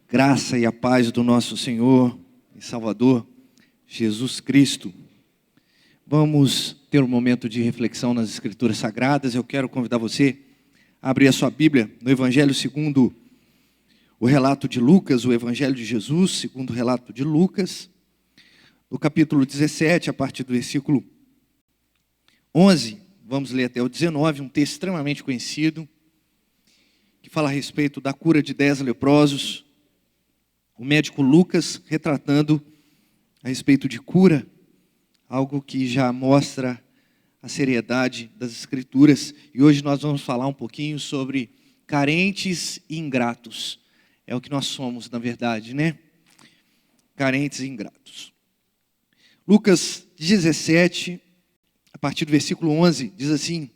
Graça e a paz do nosso Senhor e Salvador, Jesus Cristo. Vamos ter um momento de reflexão nas Escrituras Sagradas. Eu quero convidar você a abrir a sua Bíblia no Evangelho segundo o relato de Lucas, o Evangelho de Jesus, segundo o relato de Lucas, no capítulo 17, a partir do versículo 11, vamos ler até o 19, um texto extremamente conhecido, que fala a respeito da cura de 10 leprosos. O médico Lucas retratando a respeito de cura, algo que já mostra a seriedade das Escrituras. E hoje nós vamos falar um pouquinho sobre carentes e ingratos. É o que nós somos, na verdade, né? Carentes e ingratos. Lucas 17, a partir do versículo 11, diz assim: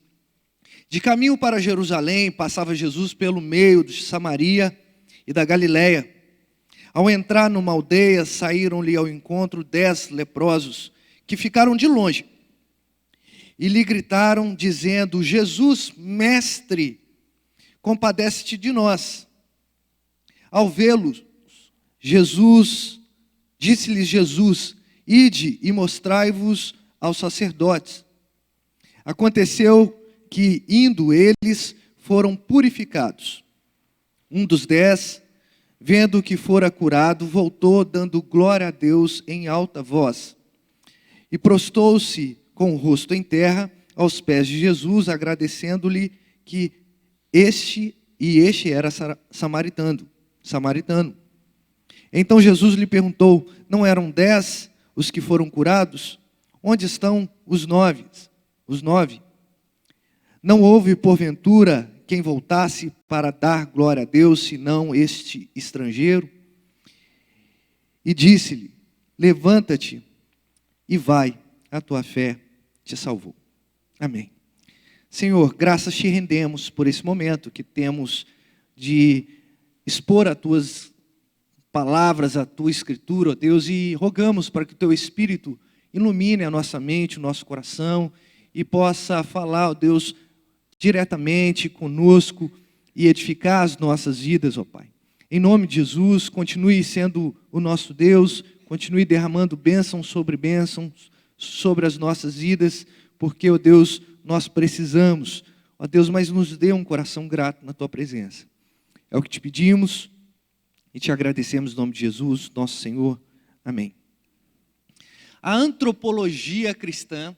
De caminho para Jerusalém, passava Jesus pelo meio de Samaria e da Galileia. Ao entrar numa aldeia, saíram-lhe ao encontro 10 leprosos, que ficaram de longe, e lhe gritaram, dizendo: Jesus, mestre, compadece-te de nós. Ao vê-los, disse-lhes Jesus: Ide e mostrai-vos aos sacerdotes. Aconteceu que, indo eles, foram purificados. Um dos 10, vendo que fora curado, voltou, dando glória a Deus em alta voz. E prostou-se com o rosto em terra, aos pés de Jesus, agradecendo-lhe que este era samaritano. Então Jesus lhe perguntou: Não eram 10 os que foram curados? Onde estão os 9? Não houve, porventura, quem voltasse para dar glória a Deus, senão este estrangeiro? E disse-lhe: Levanta-te e vai, a tua fé te salvou. Amém. Senhor, graças te rendemos por esse momento que temos de expor as tuas palavras, a tua Escritura, ó Deus, e rogamos para que o teu Espírito ilumine a nossa mente, o nosso coração, e possa falar, ó Deus, diretamente conosco e edificar as nossas vidas, ó Pai. Em nome de Jesus, continue sendo o nosso Deus, continue derramando bênçãos sobre as nossas vidas, porque, ó Deus, nós precisamos, ó Deus, mas nos dê um coração grato na tua presença. É o que te pedimos e te agradecemos em nome de Jesus, nosso Senhor. Amém. A antropologia cristã,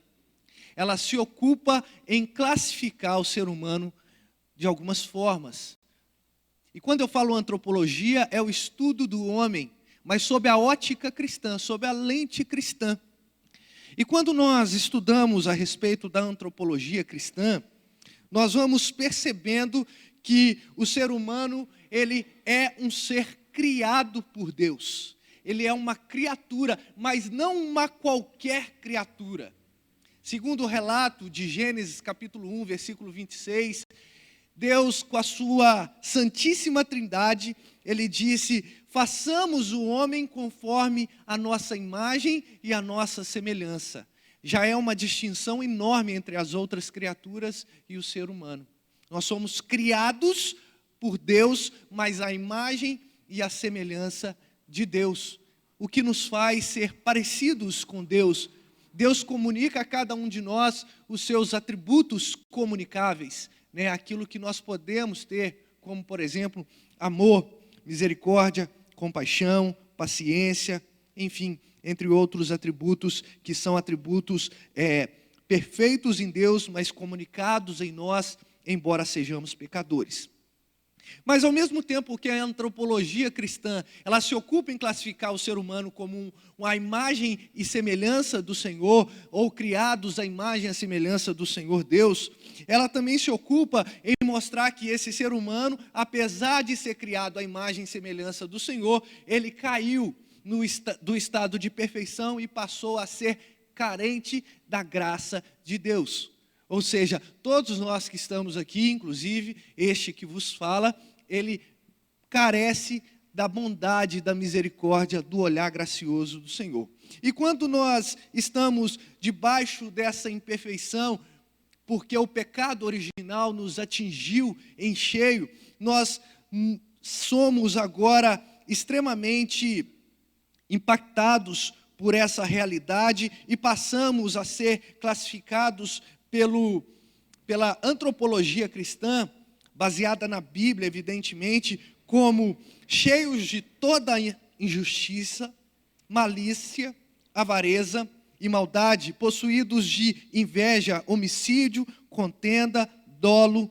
ela se ocupa em classificar o ser humano de algumas formas. E quando eu falo antropologia, é o estudo do homem, mas sob a ótica cristã, sob a lente cristã. E quando nós estudamos a respeito da antropologia cristã, nós vamos percebendo que o ser humano, ele é um ser criado por Deus. Ele é uma criatura, mas não uma qualquer criatura. Segundo o relato de Gênesis capítulo 1, versículo 26, Deus, com a sua santíssima trindade, ele disse: façamos o homem conforme a nossa imagem e a nossa semelhança. Já é uma distinção enorme entre as outras criaturas e o ser humano. Nós somos criados por Deus, mas a imagem e a semelhança de Deus, o que nos faz ser parecidos com Deus. Deus comunica a cada um de nós os seus atributos comunicáveis, né? Aquilo que nós podemos ter, como por exemplo, amor, misericórdia, compaixão, paciência, enfim, entre outros atributos que são atributos perfeitos em Deus, mas comunicados em nós, embora sejamos pecadores. Mas ao mesmo tempo que a antropologia cristã, ela se ocupa em classificar o ser humano como uma imagem e semelhança do Senhor, ou criados à imagem e semelhança do Senhor Deus, ela também se ocupa em mostrar que esse ser humano, apesar de ser criado à imagem e semelhança do Senhor, ele caiu do estado de perfeição e passou a ser carente da graça de Deus. Ou seja, todos nós que estamos aqui, inclusive este que vos fala, ele carece da bondade, da misericórdia, do olhar gracioso do Senhor. E quando nós estamos debaixo dessa imperfeição, porque o pecado original nos atingiu em cheio, nós somos agora extremamente impactados por essa realidade e passamos a ser classificados pela antropologia cristã, baseada na Bíblia, evidentemente, como cheios de toda injustiça, malícia, avareza e maldade, possuídos de inveja, homicídio, contenda, dolo,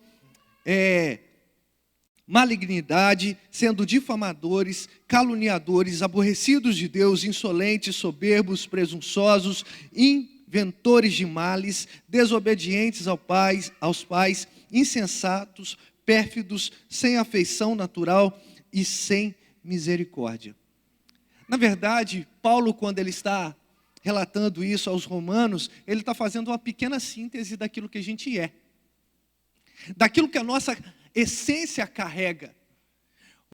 malignidade, sendo difamadores, caluniadores, aborrecidos de Deus, insolentes, soberbos, presunçosos, inventores de males, desobedientes aos pais, insensatos, pérfidos, sem afeição natural e sem misericórdia. Na verdade, Paulo, quando ele está relatando isso aos romanos, ele está fazendo uma pequena síntese daquilo que a gente é, daquilo que a nossa essência carrega,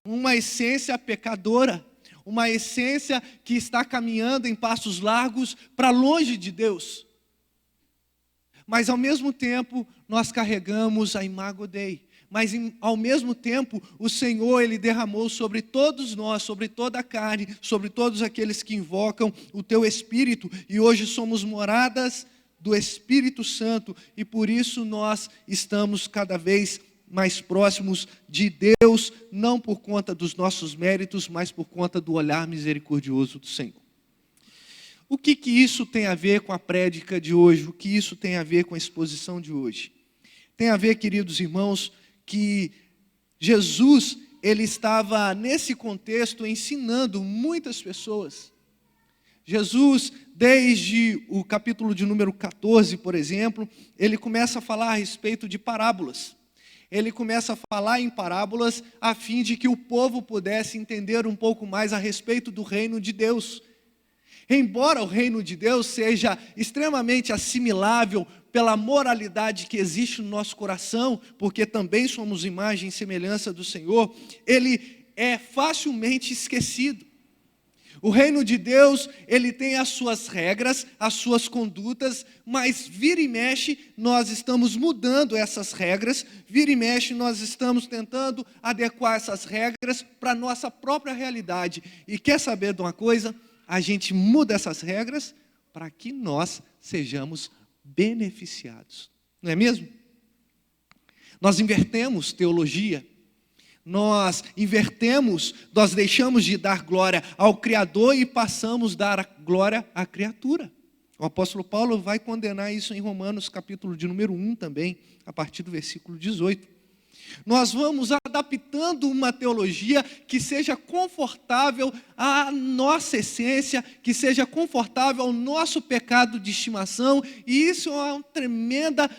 uma essência pecadora, uma essência que está caminhando em passos largos para longe de Deus. Mas ao mesmo tempo, nós carregamos a imago Dei. Mas ao mesmo tempo, o Senhor, Ele derramou sobre todos nós, sobre toda a carne, sobre todos aqueles que invocam o Teu Espírito, e hoje somos moradas do Espírito Santo, e por isso nós estamos cada vez mais próximos de Deus, não por conta dos nossos méritos, mas por conta do olhar misericordioso do Senhor. O que isso tem a ver com a prédica de hoje? O que isso tem a ver com a exposição de hoje? Tem a ver, queridos irmãos, que Jesus, ele estava nesse contexto ensinando muitas pessoas. Jesus, desde o capítulo de número 14, por exemplo, ele começa a falar a respeito de parábolas. Ele começa a falar em parábolas a fim de que o povo pudesse entender um pouco mais a respeito do reino de Deus. Embora o reino de Deus seja extremamente assimilável pela moralidade que existe no nosso coração, porque também somos imagem e semelhança do Senhor, ele é facilmente esquecido. O reino de Deus, ele tem as suas regras, as suas condutas, mas vira e mexe, nós estamos mudando essas regras, vira e mexe, nós estamos tentando adequar essas regras para a nossa própria realidade. E quer saber de uma coisa? A gente muda essas regras para que nós sejamos beneficiados. Não é mesmo? Nós invertemos teologia. Nós invertemos, nós deixamos de dar glória ao Criador e passamos a dar glória à criatura. O apóstolo Paulo vai condenar isso em Romanos, capítulo de número 1 também, a partir do versículo 18. Nós vamos adaptando uma teologia que seja confortável à nossa essência, que seja confortável ao nosso pecado de estimação, e isso é uma tremenda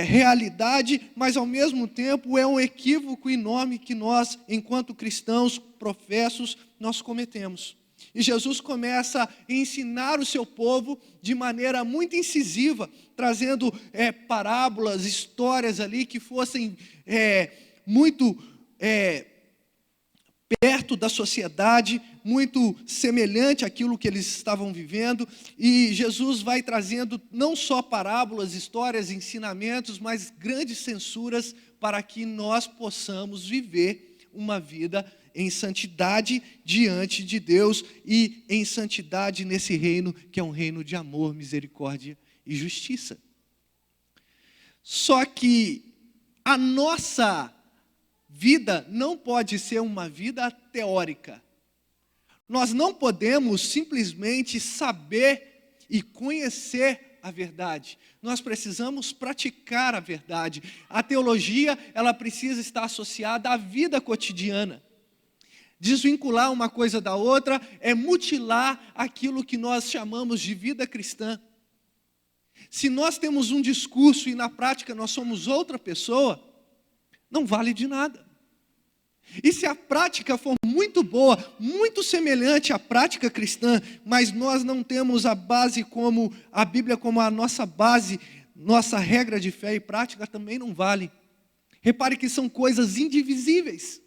realidade, mas ao mesmo tempo é um equívoco enorme que nós, enquanto cristãos professos, nós cometemos. E Jesus começa a ensinar o seu povo de maneira muito incisiva, trazendo parábolas, histórias ali que fossem muito perto da sociedade, muito semelhante àquilo que eles estavam vivendo. E Jesus vai trazendo não só parábolas, histórias, ensinamentos, mas grandes censuras para que nós possamos viver uma vida em santidade diante de Deus e em santidade nesse reino que é um reino de amor, misericórdia e justiça. Só que a nossa vida não pode ser uma vida teórica. Nós não podemos simplesmente saber e conhecer a verdade. Nós precisamos praticar a verdade. A teologia, ela precisa estar associada à vida cotidiana. Desvincular uma coisa da outra é mutilar aquilo que nós chamamos de vida cristã. Se nós temos um discurso e na prática nós somos outra pessoa, não vale de nada. E se a prática for muito boa, muito semelhante à prática cristã, mas nós não temos a base como a Bíblia como a nossa base, nossa regra de fé e prática também não vale. Repare que são coisas indivisíveis.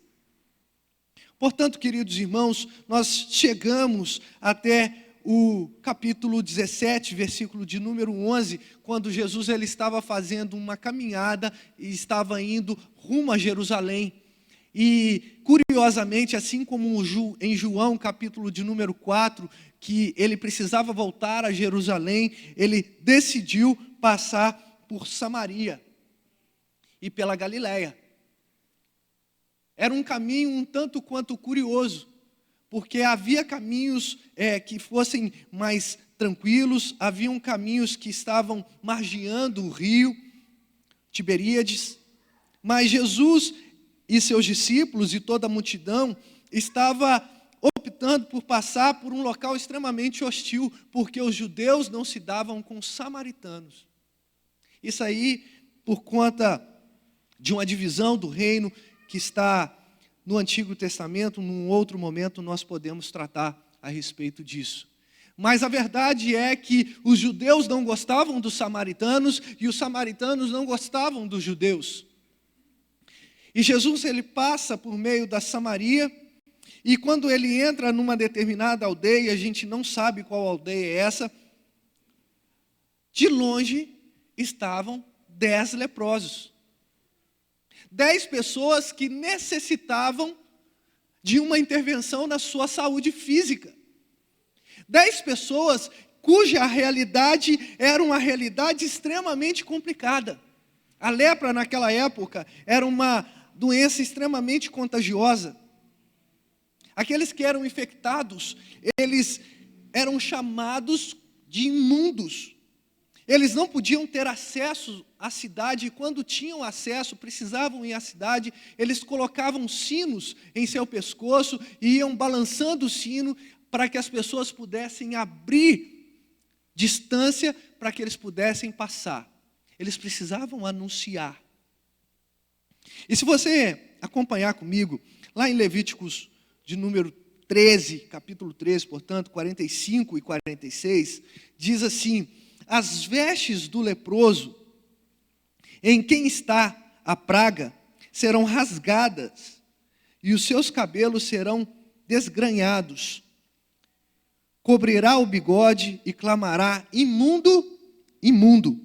Portanto, queridos irmãos, nós chegamos até o capítulo 17, versículo de número 11, quando Jesus ele estava fazendo uma caminhada e estava indo rumo a Jerusalém. E, curiosamente, assim como em João, capítulo de número 4, que ele precisava voltar a Jerusalém, ele decidiu passar por Samaria e pela Galileia. Era um caminho um tanto quanto curioso, porque havia caminhos que fossem mais tranquilos, haviam caminhos que estavam margeando o rio Tiberíades, mas Jesus e seus discípulos e toda a multidão estava optando por passar por um local extremamente hostil, porque os judeus não se davam com os samaritanos. Isso aí por conta de uma divisão do reino que está no Antigo Testamento. Num outro momento nós podemos tratar a respeito disso. Mas a verdade é que os judeus não gostavam dos samaritanos e os samaritanos não gostavam dos judeus. E Jesus, ele passa por meio da Samaria, e quando ele entra numa determinada aldeia, a gente não sabe qual aldeia é essa, de longe estavam 10 leprosos. 10 pessoas que necessitavam de uma intervenção na sua saúde física. 10 pessoas cuja realidade era uma realidade extremamente complicada. A lepra naquela época era uma doença extremamente contagiosa. Aqueles que eram infectados, eles eram chamados de imundos. Eles não podiam ter acesso à cidade, e quando tinham acesso, precisavam ir à cidade, eles colocavam sinos em seu pescoço e iam balançando o sino para que as pessoas pudessem abrir distância para que eles pudessem passar. Eles precisavam anunciar. E se você acompanhar comigo, lá em Levíticos de número 13, capítulo 13, portanto, 45 e 46, diz assim: as vestes do leproso, em quem está a praga, serão rasgadas, e os seus cabelos serão desgranhados. Cobrirá o bigode e clamará: imundo, imundo.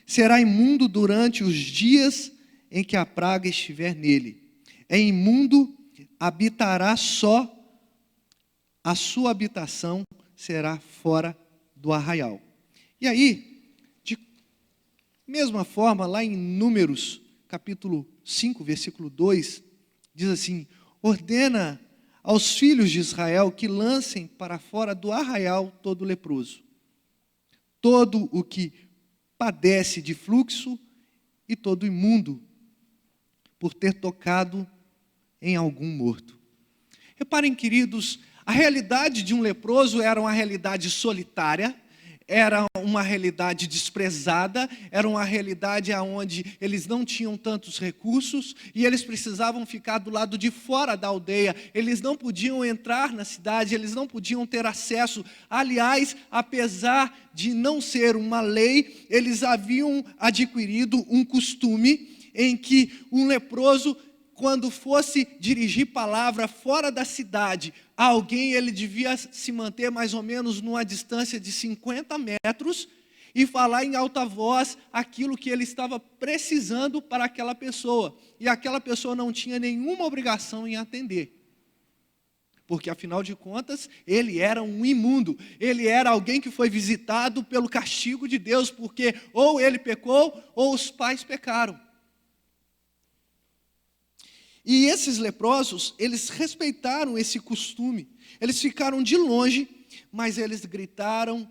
Será imundo durante os dias em que a praga estiver nele. É imundo, habitará só, a sua habitação será fora do arraial. E aí, de mesma forma, lá em Números, capítulo 5, versículo 2, diz assim: ordena aos filhos de Israel que lancem para fora do arraial todo leproso, todo o que padece de fluxo e todo imundo, por ter tocado em algum morto. Reparem, queridos, a realidade de um leproso era uma realidade solitária, era uma realidade desprezada, era uma realidade onde eles não tinham tantos recursos e eles precisavam ficar do lado de fora da aldeia, eles não podiam entrar na cidade, eles não podiam ter acesso. Aliás, apesar de não ser uma lei, eles haviam adquirido um costume em que um leproso, quando fosse dirigir palavra fora da cidade, alguém, ele devia se manter mais ou menos numa distância de 50 metros e falar em alta voz aquilo que ele estava precisando para aquela pessoa. E aquela pessoa não tinha nenhuma obrigação em atender. Porque, afinal de contas, ele era um imundo. Ele era alguém que foi visitado pelo castigo de Deus, porque ou ele pecou ou os pais pecaram. E esses leprosos, eles respeitaram esse costume. Eles ficaram de longe, mas eles gritaram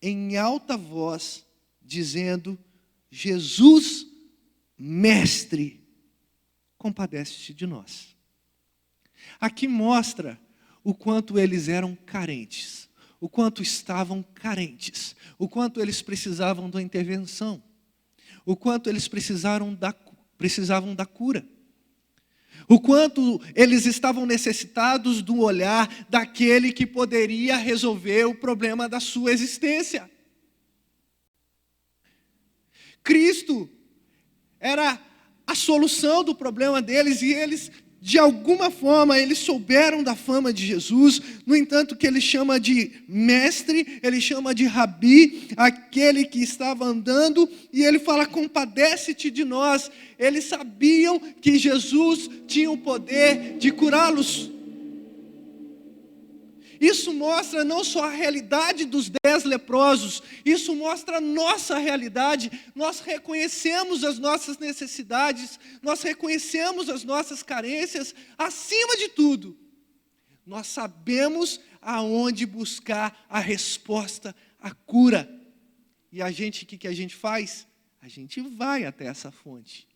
em alta voz, dizendo: Jesus, mestre, compadece-te de nós. Aqui mostra o quanto eles eram carentes, o quanto estavam carentes, o quanto eles precisavam da intervenção, o quanto eles precisavam da cura. O quanto eles estavam necessitados do olhar daquele que poderia resolver o problema da sua existência. Cristo era a solução do problema deles e eles De alguma forma, eles souberam da fama de Jesus, no entanto, que ele chama de mestre, ele chama de rabi, aquele que estava andando, e ele fala: compadece-te de nós. Eles sabiam que Jesus tinha o poder de curá-los. Isso mostra não só a realidade dos 10 leprosos, isso mostra a nossa realidade. Nós reconhecemos as nossas necessidades, nós reconhecemos as nossas carências. Acima de tudo, nós sabemos aonde buscar a resposta, a cura. E a gente, o que a gente faz? A gente vai até essa fonte.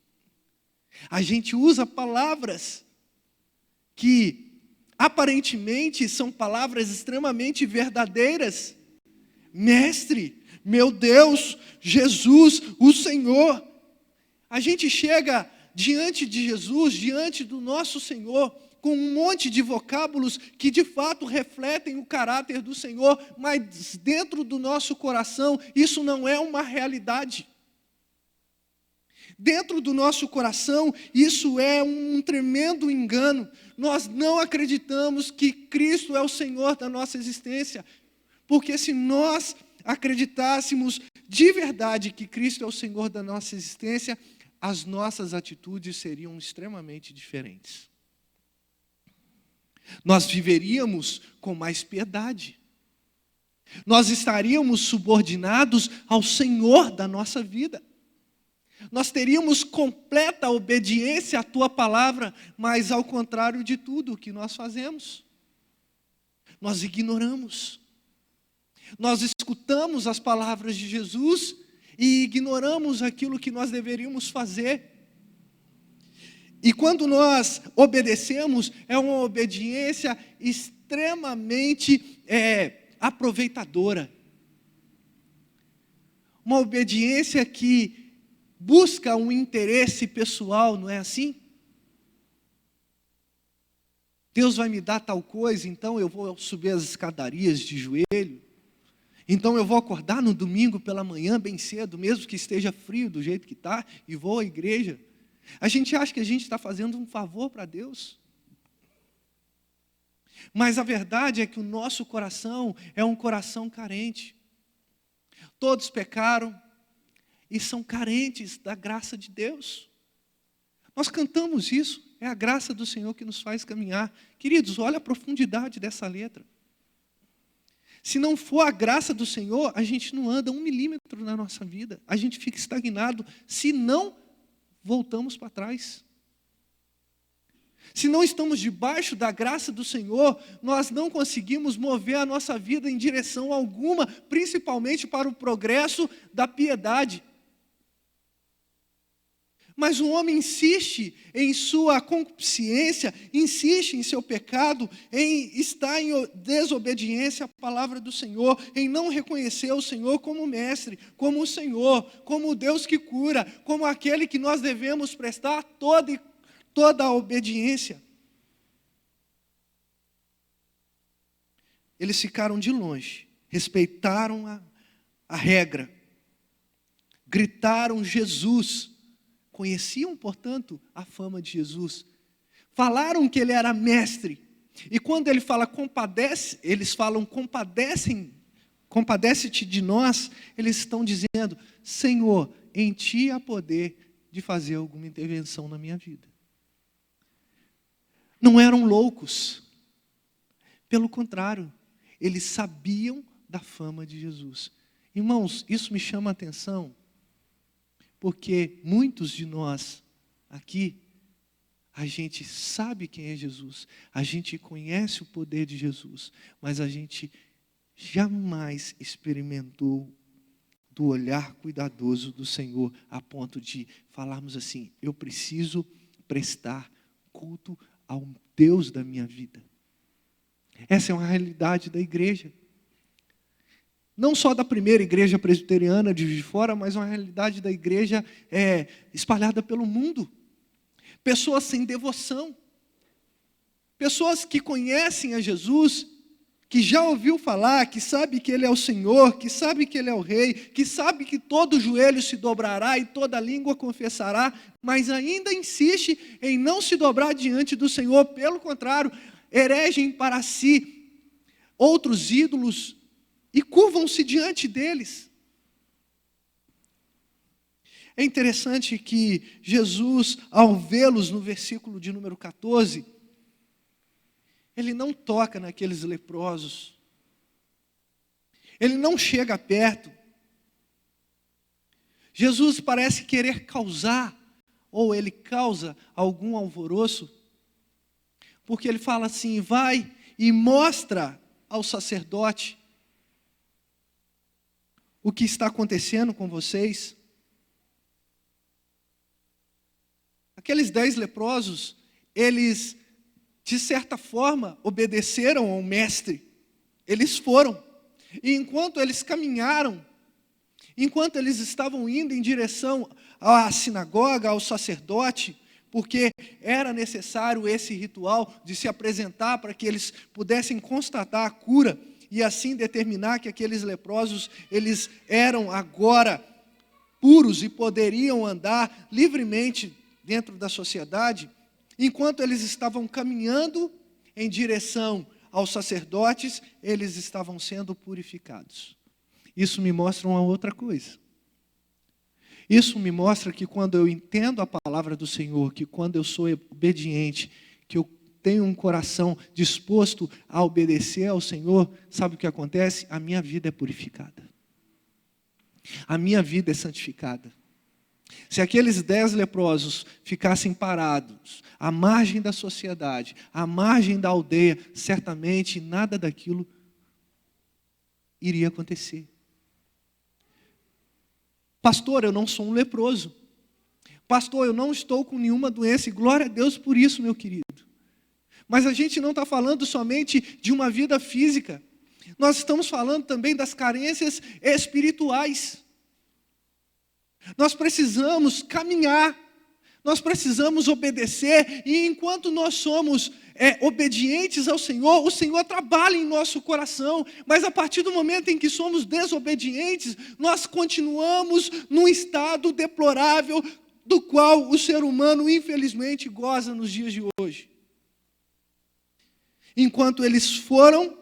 A gente usa palavras que aparentemente são palavras extremamente verdadeiras. Mestre, meu Deus, Jesus, o Senhor. A gente chega diante de Jesus, diante do nosso Senhor, com um monte de vocábulos que de fato refletem o caráter do Senhor, mas dentro do nosso coração isso não é uma realidade. Dentro do nosso coração, isso é um tremendo engano. Nós não acreditamos que Cristo é o Senhor da nossa existência. Porque se nós acreditássemos de verdade que Cristo é o Senhor da nossa existência, as nossas atitudes seriam extremamente diferentes. Nós viveríamos com mais piedade. Nós estaríamos subordinados ao Senhor da nossa vida. Nós teríamos completa obediência à tua palavra, mas ao contrário de tudo o que nós fazemos, nós ignoramos. Nós escutamos as palavras de Jesus e ignoramos aquilo que nós deveríamos fazer. E quando nós obedecemos, é uma obediência extremamente aproveitadora. Uma obediência que busca um interesse pessoal, não é assim? Deus vai me dar tal coisa, então eu vou subir as escadarias de joelho. Então eu vou acordar no domingo pela manhã bem cedo, mesmo que esteja frio do jeito que está, e vou à igreja. A gente acha que a gente está fazendo um favor para Deus. Mas a verdade é que o nosso coração é um coração carente. Todos pecaram e são carentes da graça de Deus. Nós cantamos isso, é a graça do Senhor que nos faz caminhar. Queridos, olha a profundidade dessa letra. Se não for a graça do Senhor, a gente não anda 1 milímetro na nossa vida. A gente fica estagnado, se não voltamos para trás. Se não estamos debaixo da graça do Senhor, nós não conseguimos mover a nossa vida em direção alguma, principalmente para o progresso da piedade. Mas o homem insiste em sua concupiscência, insiste em seu pecado, em estar em desobediência à palavra do Senhor, em não reconhecer o Senhor como mestre, como o Senhor, como o Deus que cura, como aquele que nós devemos prestar toda a obediência. Eles ficaram de longe, respeitaram a regra, gritaram Jesus, conheciam, portanto, a fama de Jesus, falaram que ele era mestre, e quando ele fala compadece, eles falam compadece-te de nós, eles estão dizendo: Senhor, em ti há poder de fazer alguma intervenção na minha vida. Não eram loucos, pelo contrário, eles sabiam da fama de Jesus. Irmãos, isso me chama a atenção, porque muitos de nós aqui, a gente sabe quem é Jesus, a gente conhece o poder de Jesus, mas a gente jamais experimentou do olhar cuidadoso do Senhor, a ponto de falarmos assim: eu preciso prestar culto ao Deus da minha vida. Essa é uma realidade da igreja. Não só da primeira igreja presbiteriana de Juiz de Fora, mas uma realidade da igreja espalhada pelo mundo. Pessoas sem devoção. Pessoas que conhecem a Jesus, que já ouviu falar, que sabe que Ele é o Senhor, que sabe que Ele é o Rei, que sabe que todo joelho se dobrará e toda língua confessará, mas ainda insiste em não se dobrar diante do Senhor, pelo contrário, eregem para si outros ídolos e curvam-se diante deles. É interessante que Jesus, ao vê-los no versículo de número 14, Ele não toca naqueles leprosos. Ele não chega perto. Jesus parece querer causar, ou Ele causa algum alvoroço, porque Ele fala assim: vai e mostra ao sacerdote o que está acontecendo com vocês. Aqueles 10 leprosos, eles, de certa forma, obedeceram ao mestre. Eles foram. E enquanto eles caminharam, enquanto eles estavam indo em direção à sinagoga, ao sacerdote, porque era necessário esse ritual de se apresentar para que eles pudessem constatar a cura e assim determinar que aqueles leprosos, eles eram agora puros e poderiam andar livremente dentro da sociedade. Enquanto eles estavam caminhando em direção aos sacerdotes, eles estavam sendo purificados. Isso me mostra uma outra coisa. Isso me mostra que quando eu entendo a palavra do Senhor, que quando eu sou obediente, que eu tenho um coração disposto a obedecer ao Senhor, sabe o que acontece? A minha vida é purificada. A minha vida é santificada. Se aqueles 10 leprosos ficassem parados, à margem da sociedade, à margem da aldeia, certamente nada daquilo iria acontecer. Pastor, eu não sou um leproso. Pastor, eu não estou com nenhuma doença, e glória a Deus por isso, meu querido. Mas a gente não está falando somente de uma vida física. Nós estamos falando também das carências espirituais. Nós precisamos caminhar, nós precisamos obedecer, e enquanto nós somos obedientes ao Senhor, o Senhor trabalha em nosso coração, mas a partir do momento em que somos desobedientes, nós continuamos num estado deplorável, do qual o ser humano infelizmente goza nos dias de hoje. Enquanto eles foram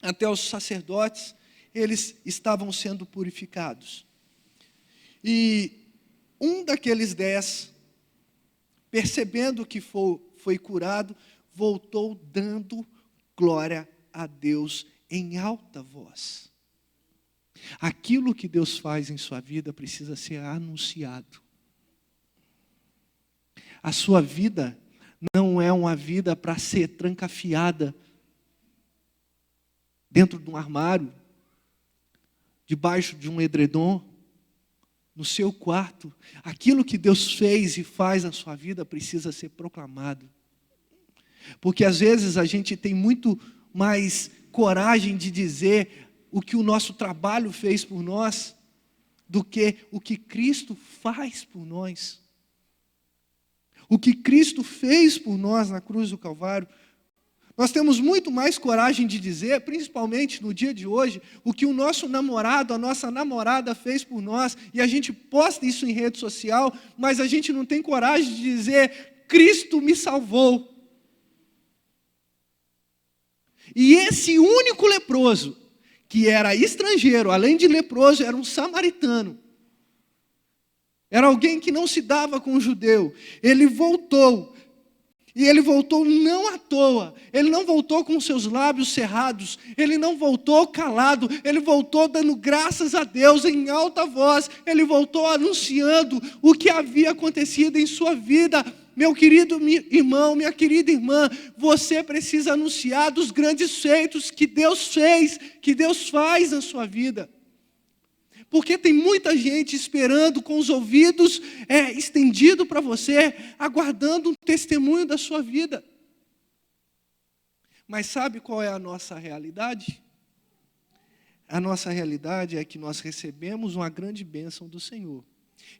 até os sacerdotes, eles estavam sendo purificados. E um daqueles 10, percebendo que foi curado, voltou dando glória a Deus em alta voz. Aquilo que Deus faz em sua vida precisa ser anunciado. A sua vida não é uma vida para ser trancafiada dentro de um armário, debaixo de um edredom, no seu quarto. Aquilo que Deus fez e faz na sua vida precisa ser proclamado. Porque às vezes a gente tem muito mais coragem de dizer o que o nosso trabalho fez por nós, do que o que Cristo faz por nós. O que Cristo fez por nós na cruz do Calvário. Nós temos muito mais coragem de dizer, principalmente no dia de hoje, o que o nosso namorado, a nossa namorada fez por nós, e a gente posta isso em rede social, mas a gente não tem coragem de dizer: Cristo me salvou. E esse único leproso, que era estrangeiro, além de leproso, era um samaritano, era alguém que não se dava com o judeu, ele voltou. E ele voltou não à toa, ele não voltou com seus lábios cerrados, ele não voltou calado, ele voltou dando graças a Deus em alta voz, ele voltou anunciando o que havia acontecido em sua vida. Meu querido irmão, minha querida irmã, você precisa anunciar dos grandes feitos que Deus fez, que Deus faz na sua vida. Porque tem muita gente esperando com os ouvidos estendidos para você, aguardando um testemunho da sua vida. Mas sabe qual é a nossa realidade? A nossa realidade é que nós recebemos uma grande bênção do Senhor.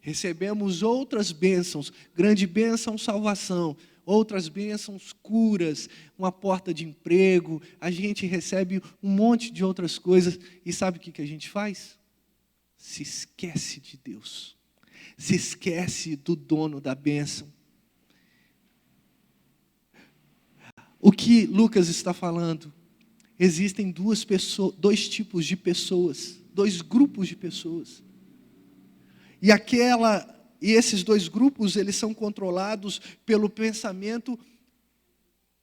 recebemos outras bênçãos, grande bênção, salvação, outras bênçãos, curas, uma porta de emprego, a gente recebe um monte de outras coisas, e sabe o que a gente faz? Se esquece de Deus, se esquece do dono da bênção. O que Lucas está falando? Existem dois tipos de pessoas, dois grupos de pessoas. E esses dois grupos, eles são controlados pelo pensamento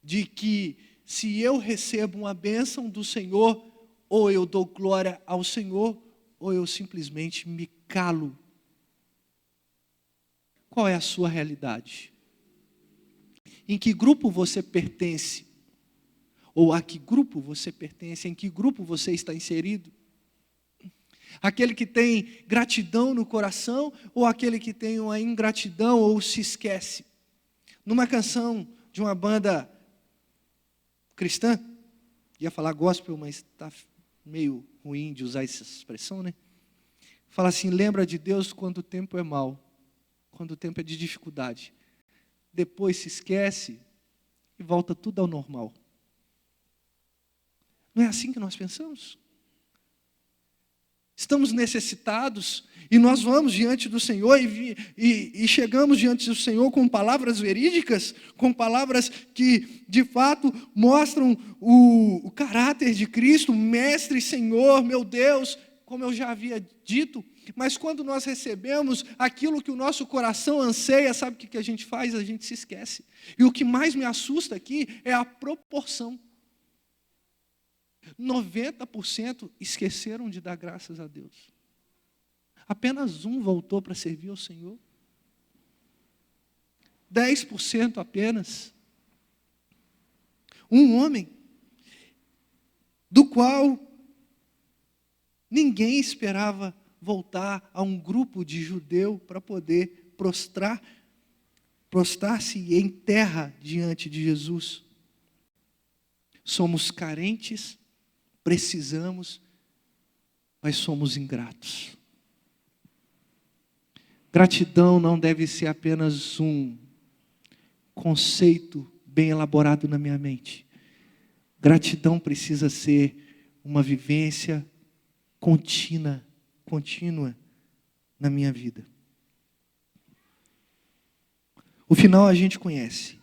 de que se eu recebo uma bênção do Senhor, ou eu dou glória ao Senhor, ou eu simplesmente me calo. Qual é a sua realidade? Em que grupo você pertence? Ou a que grupo você pertence? Em que grupo você está inserido? Aquele que tem gratidão no coração, ou aquele que tem uma ingratidão ou se esquece? Numa canção de uma banda cristã, ia falar gospel, mas está meio ruim de usar essa expressão, né? Fala assim: lembra de Deus quando o tempo é mau, quando o tempo é de dificuldade. Depois se esquece e volta tudo ao normal. Não é assim que nós pensamos? Estamos necessitados e nós vamos diante do Senhor e chegamos diante do Senhor com palavras verídicas, com palavras que de fato mostram o caráter de Cristo, Mestre, Senhor, meu Deus, como eu já havia dito. Mas quando nós recebemos aquilo que o nosso coração anseia, sabe o que a gente faz? A gente se esquece. E o que mais me assusta aqui é a proporção. 90% esqueceram de dar graças a Deus. Apenas um voltou para servir ao Senhor. 10% apenas. Um homem, do qual ninguém esperava voltar a um grupo de judeu para poder prostrar-se em terra diante de Jesus. Somos carentes, precisamos, mas somos ingratos. Gratidão não deve ser apenas um conceito bem elaborado na minha mente. Gratidão precisa ser uma vivência contínua na minha vida. O final a gente conhece.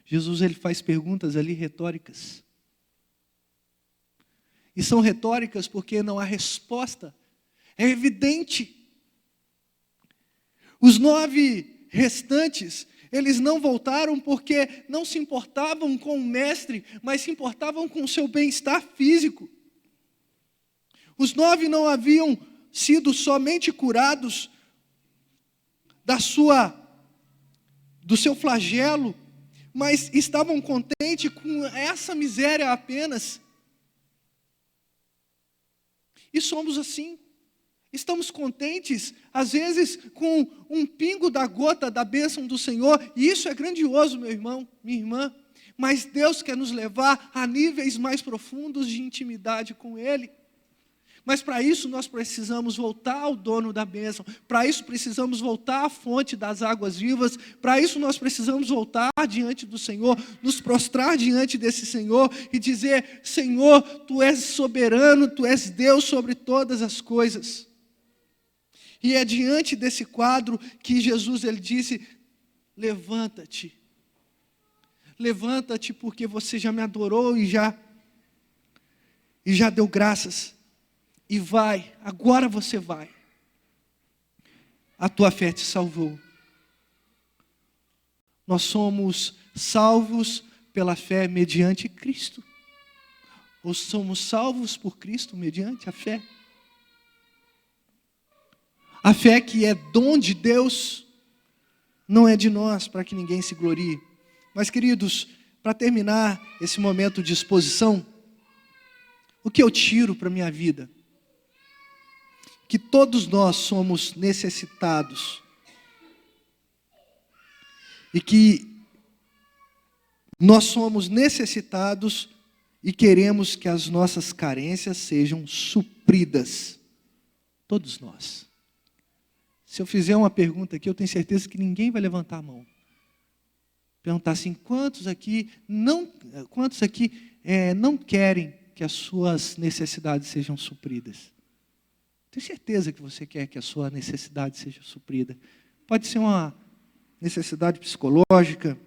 Jesus, ele faz perguntas ali retóricas. E são retóricas porque não há resposta. É evidente. Os 9 restantes, eles não voltaram porque não se importavam com o mestre, mas se importavam com o seu bem-estar físico. Os 9 não haviam sido somente curados do seu flagelo, mas estavam contentes com essa miséria apenas. E somos assim. Estamos contentes, às vezes, com um pingo da gota da bênção do Senhor, e isso é grandioso, meu irmão, minha irmã, mas Deus quer nos levar a níveis mais profundos de intimidade com Ele. Mas para isso nós precisamos voltar ao dono da bênção, para isso precisamos voltar à fonte das águas vivas, para isso nós precisamos voltar diante do Senhor, nos prostrar diante desse Senhor e dizer: Senhor, Tu és soberano, Tu és Deus sobre todas as coisas. E é diante desse quadro que Jesus, ele disse: levanta-te, levanta-te porque você já me adorou e já deu graças. E vai, agora você vai. A tua fé te salvou. Nós somos salvos pela fé mediante Cristo. Ou somos salvos por Cristo mediante a fé. A fé que é dom de Deus, não é de nós, para que ninguém se glorie. Mas, queridos, para terminar esse momento de exposição, o que eu tiro para a minha vida? Que todos nós somos necessitados e que nós somos necessitados e queremos que as nossas carências sejam supridas Todos nós. Se eu fizer uma pergunta aqui, eu tenho certeza que ninguém vai levantar a mão. Perguntar assim, quantos aqui não querem que as suas necessidades sejam supridas? Tenho certeza que você quer que a sua necessidade seja suprida. Pode ser uma necessidade psicológica,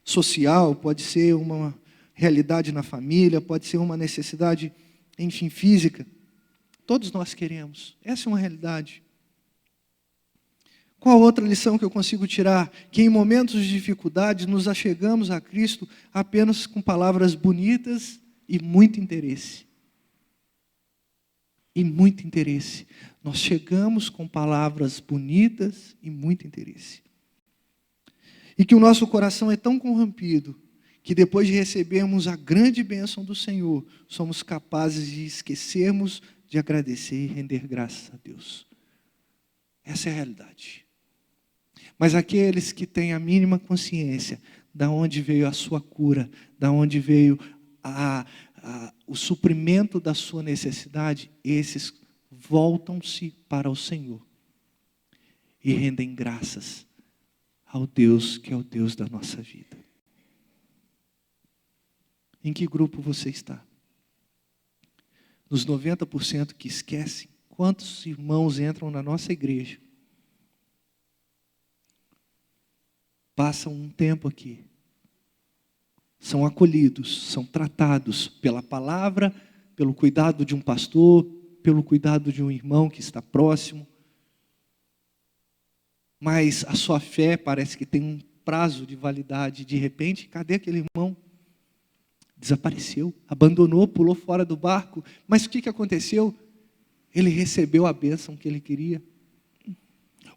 social, pode ser uma realidade na família, pode ser uma necessidade, enfim, física. Todos nós queremos. Essa é uma realidade. Qual outra lição que eu consigo tirar? Que em momentos de dificuldade nos achegamos a Cristo apenas com palavras bonitas e muito interesse. E muito interesse. Nós chegamos com palavras bonitas e muito interesse. E que o nosso coração é tão corrompido que depois de recebermos a grande bênção do Senhor, somos capazes de esquecermos de agradecer e render graças a Deus. Essa é a realidade. Mas aqueles que têm a mínima consciência da onde veio a sua cura, da onde veio o suprimento da sua necessidade, esses voltam-se para o Senhor e rendem graças ao Deus que é o Deus da nossa vida. Em que grupo você está? Nos 90% que esquecem, quantos irmãos entram na nossa igreja, passam um tempo aqui, são acolhidos, são tratados pela palavra, pelo cuidado de um pastor, pelo cuidado de um irmão que está próximo, mas a sua fé parece que tem um prazo de validade. De repente, cadê aquele irmão? Desapareceu, abandonou, pulou fora do barco. Mas o que aconteceu? Ele recebeu a bênção que ele queria.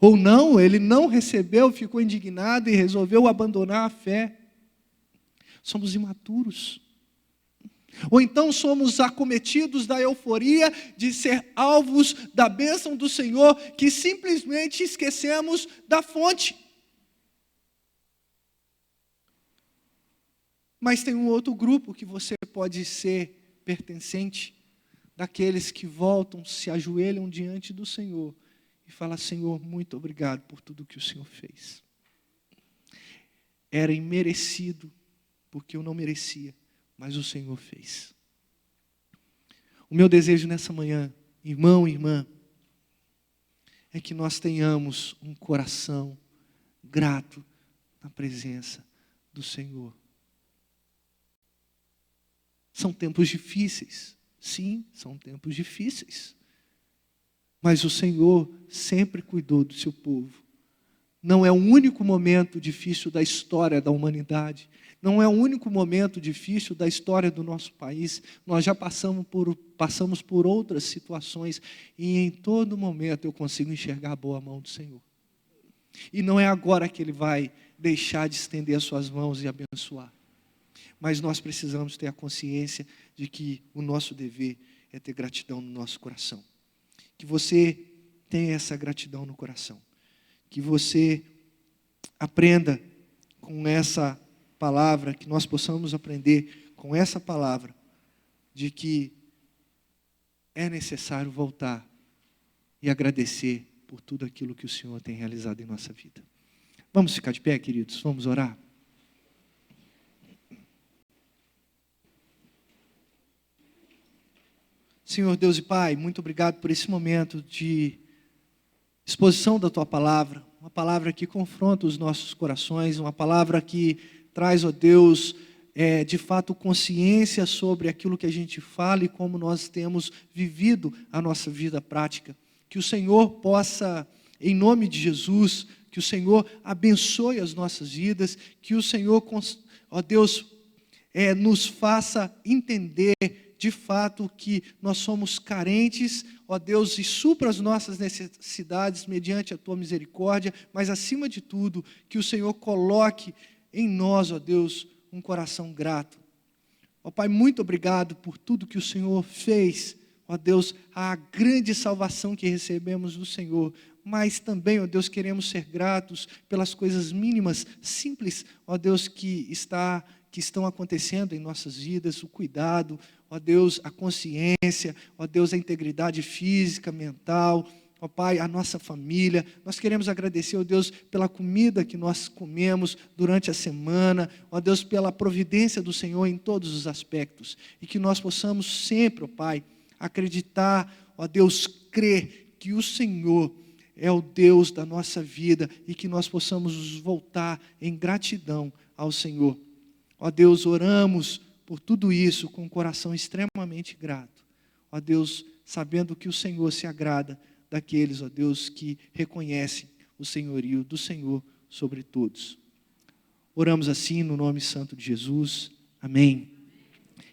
Ou não, ele não recebeu, ficou indignado e resolveu abandonar a fé. Somos imaturos. Ou então somos acometidos da euforia de ser alvos da bênção do Senhor, que simplesmente esquecemos da fonte. Mas tem um outro grupo que você pode ser pertencente, daqueles que voltam, se ajoelham diante do Senhor e falam: Senhor, muito obrigado por tudo que o Senhor fez. Era imerecido, porque eu não merecia, mas o Senhor fez. O meu desejo nessa manhã, irmão e irmã, é que nós tenhamos um coração grato na presença do Senhor. São tempos difíceis, sim, são tempos difíceis. Mas o Senhor sempre cuidou do seu povo. Não é o único momento difícil da história da humanidade. Não é o único momento difícil da história do nosso país. Nós já passamos por outras situações. E em todo momento eu consigo enxergar a boa mão do Senhor. E não é agora que Ele vai deixar de estender as suas mãos e abençoar. Mas nós precisamos ter a consciência de que o nosso dever é ter gratidão no nosso coração. Que você tenha essa gratidão no coração. Que você aprenda com essa palavra, que nós possamos aprender com essa palavra, de que é necessário voltar e agradecer por tudo aquilo que o Senhor tem realizado em nossa vida. Vamos ficar de pé, queridos? Vamos orar? Senhor Deus e Pai, muito obrigado por esse momento de exposição da Tua palavra, uma palavra que confronta os nossos corações, uma palavra que traz, ó Deus, de fato consciência sobre aquilo que a gente fala e como nós temos vivido a nossa vida prática. Que o Senhor possa, em nome de Jesus, que o Senhor abençoe as nossas vidas, que o Senhor, ó Deus, nos faça entender de fato que nós somos carentes, ó Deus, e supra as nossas necessidades mediante a Tua misericórdia, mas acima de tudo, que o Senhor coloque em nós, ó Deus, um coração grato. Ó Pai, muito obrigado por tudo que o Senhor fez, ó Deus, a grande salvação que recebemos do Senhor, mas também, ó Deus, queremos ser gratos pelas coisas mínimas, simples, ó Deus, que está que estão acontecendo em nossas vidas, o cuidado, ó Deus, a consciência, ó Deus, a integridade física, mental, ó Pai, a nossa família. Nós queremos agradecer, ó Deus, pela comida que nós comemos durante a semana, ó Deus, pela providência do Senhor em todos os aspectos, e que nós possamos sempre, ó Pai, acreditar, ó Deus, crer que o Senhor é o Deus da nossa vida, e que nós possamos nos voltar em gratidão ao Senhor. Ó Deus, oramos por tudo isso com um coração extremamente grato. Ó Deus, sabendo que o Senhor se agrada daqueles, ó Deus, que reconhecem o senhorio do Senhor sobre todos. Oramos assim no nome santo de Jesus. Amém.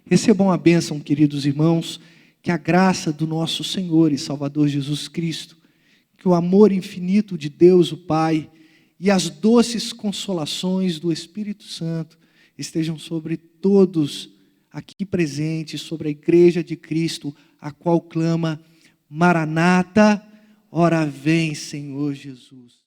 Recebam a bênção, queridos irmãos, que a graça do nosso Senhor e Salvador Jesus Cristo, que o amor infinito de Deus, o Pai, e as doces consolações do Espírito Santo estejam sobre todos aqui presentes, sobre a Igreja de Cristo, a qual clama: Maranata, ora vem, Senhor Jesus.